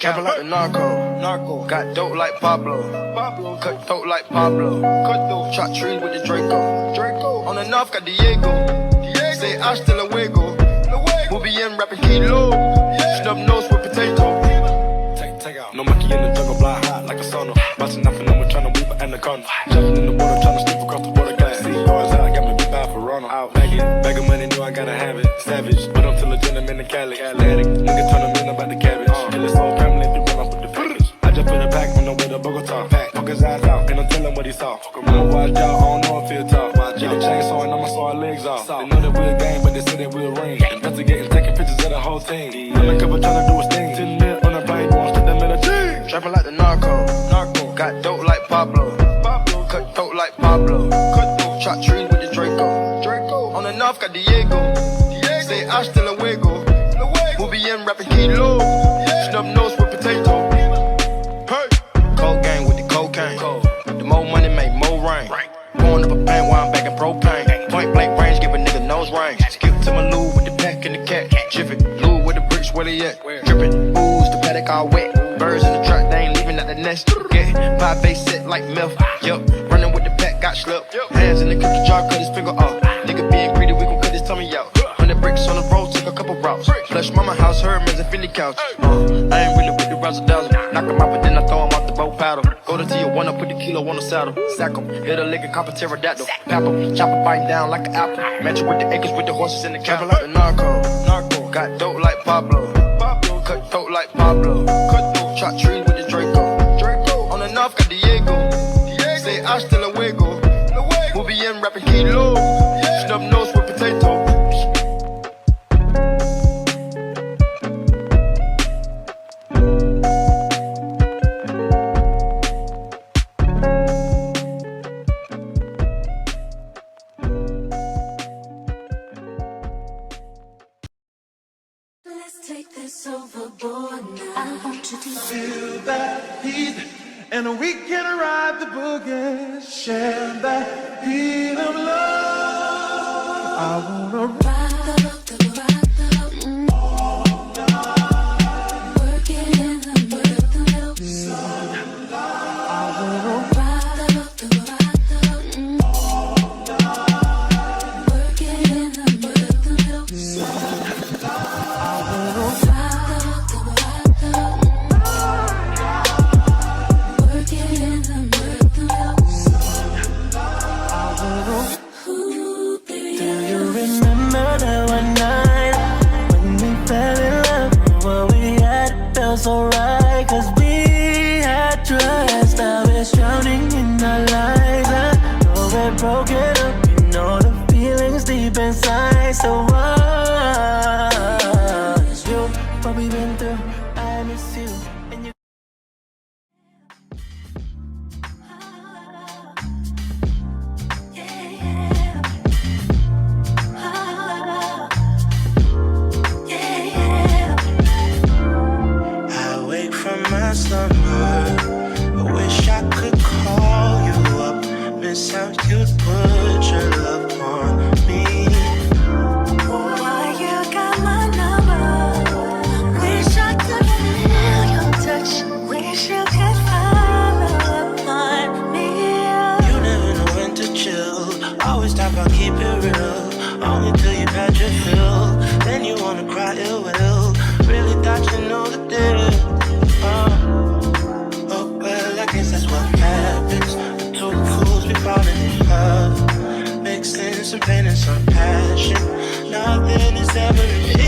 Trapping like the narco. Got dope like Pablo. Cut throat like Pablo. Chop trees with the Draco. On the north got Diego. Say hasta luego. We'll be in rapping kilo. Snub nose with potato. Take out. No monkey in the jungle, fly high like a sauna. Bouncing off and I'm trying to weave an anaconda. Jumping in the water, trying to slip across the water glass. See cars out, got me big bad for Ronald. Out bag of money, know I gotta have it. Savage, but I'm still a gentleman in Cali. Atlantic, nigga turn them in about the cabbage. Kill his whole family, they run off with the package. I just put a pack on the way to Bogota. Poke his eyes out, and I'm telling what he saw. I'ma watch out, I don't know if he'll talk. Get a chainsaw and I'ma saw our legs off. They know that we're a gang, but they say that we're a ring. Investigating, taking pictures of the whole team. Undercover trying to do his thing. 10 mil on a plane, won't strip them in a team. Trapping like the narco. Got dope like Pablo. Cut throat like Pablo. Chop trees with the Draco. On the north got Diego. Say hasta luego. We'll be in rapping kilo. Snub nose with potato. Hey. Cold gang with the cocaine. The more money make more rain. Pouring up a paint while I'm back in propane. Point blank range, give a nigga nose range. Skip to my loo with the pack and the cat. Jiffy, Lou with the bricks, where they at? Drippin', ooze, the paddock all wet. Birds in the truck, they ain't leaving at the nest. Get pie face set like milk. Yup, running with the pack, got slipped. Hands in the cookie jar, cut his finger off. Nigga being greedy, we gon' cut his tummy out. 100 bricks on the road, took a couple routes. Flush mama house, Hermes and Philly couch. I ain't really with the razzle dazzle. Knock him out, but then I throw him off the boat paddle. Go to Tijuana, put the kilo on the saddle. Sack him, hit a lick and cop a pterodactyl. Pap him, chop a bite down like an apple. Match it with the acres, with the horses in the cattle. Like the narco. Got dope like Pablo. Cut throat like Pablo. Chop trees with the Draco. On the north got Diego. Say hasta luego. We'll be in rapping kilo. Snub nose with potato. Let's take this overboard now. I want you to feel that heat, and we can ride the boogie, share that heat of love. I wanna ride the work it in the middle. I wanna ride the work it in the middle. I wanna work it in the middle. Ooh, baby. Do you remember that one night when we fell in love? What we had felt so right, 'cause we had trust. Now it's drowning in our lives. I know we're broken up, you know the feelings deep inside. So what we've been through, I miss you, and you. I wake from my slumber, I wish I could call you up, miss how you'd put your love on me. I'll keep it real, only till you've had your fill. Then you wanna cry ill will. Really thought you know the deal. Oh, well, I guess that's what happens. The two fools be falling in love, mixing some pain and some passion. Nothing is ever enough. If you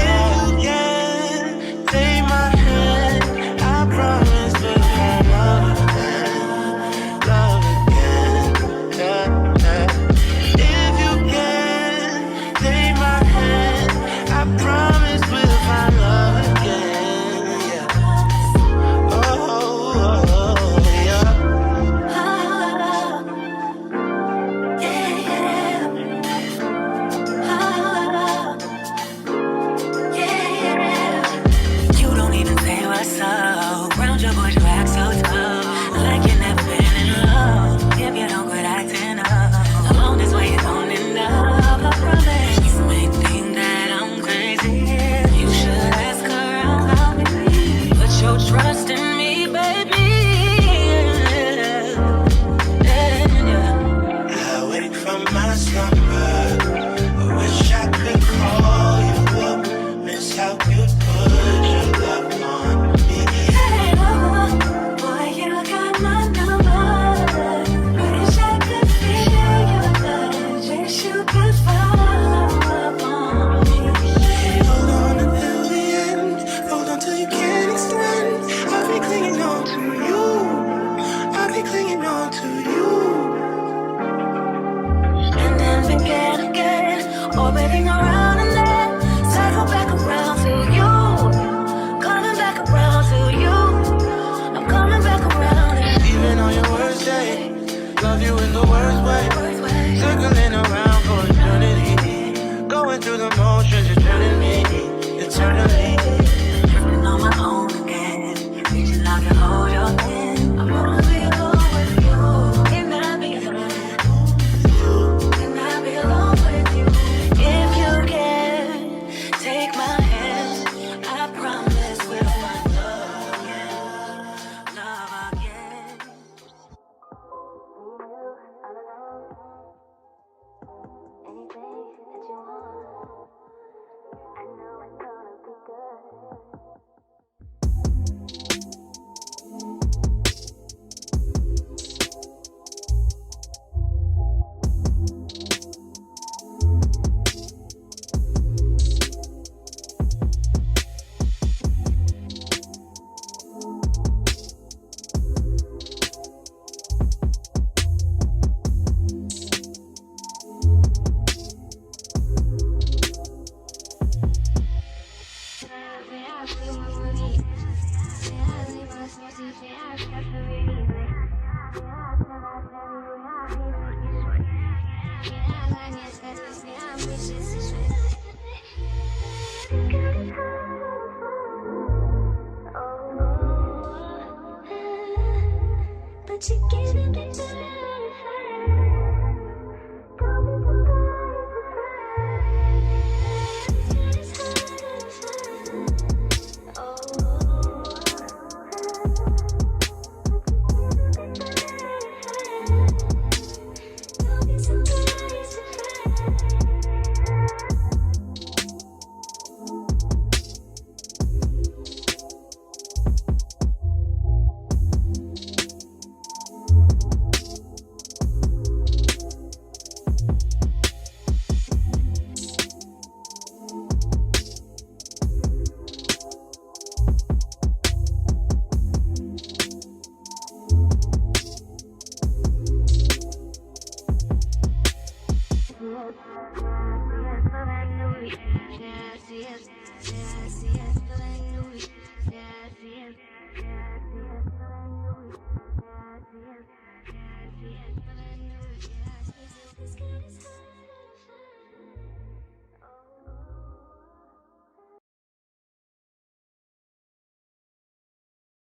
can take my hand, I promise to fall love again, love again, yeah, yeah. I promise we'll find love again, yeah. Oh, yeah. clinging on to you. I'll be clinging on to you. And then begin again, orbiting around and then circle back around to you. Coming back around to you. I'm coming back around and Even on your worst day, love you in the worst way. Circling around for eternity. Going through the motions, you're turning me eternally. drifting on my own again. Reaching out to hold your hand. I wanna be alone with you. Can I be alone? Can I be alone with you? If you can, take my hand. I promise we'll find love again. Love again. Anything that you want, I know it's gonna be good. But you giving me yes.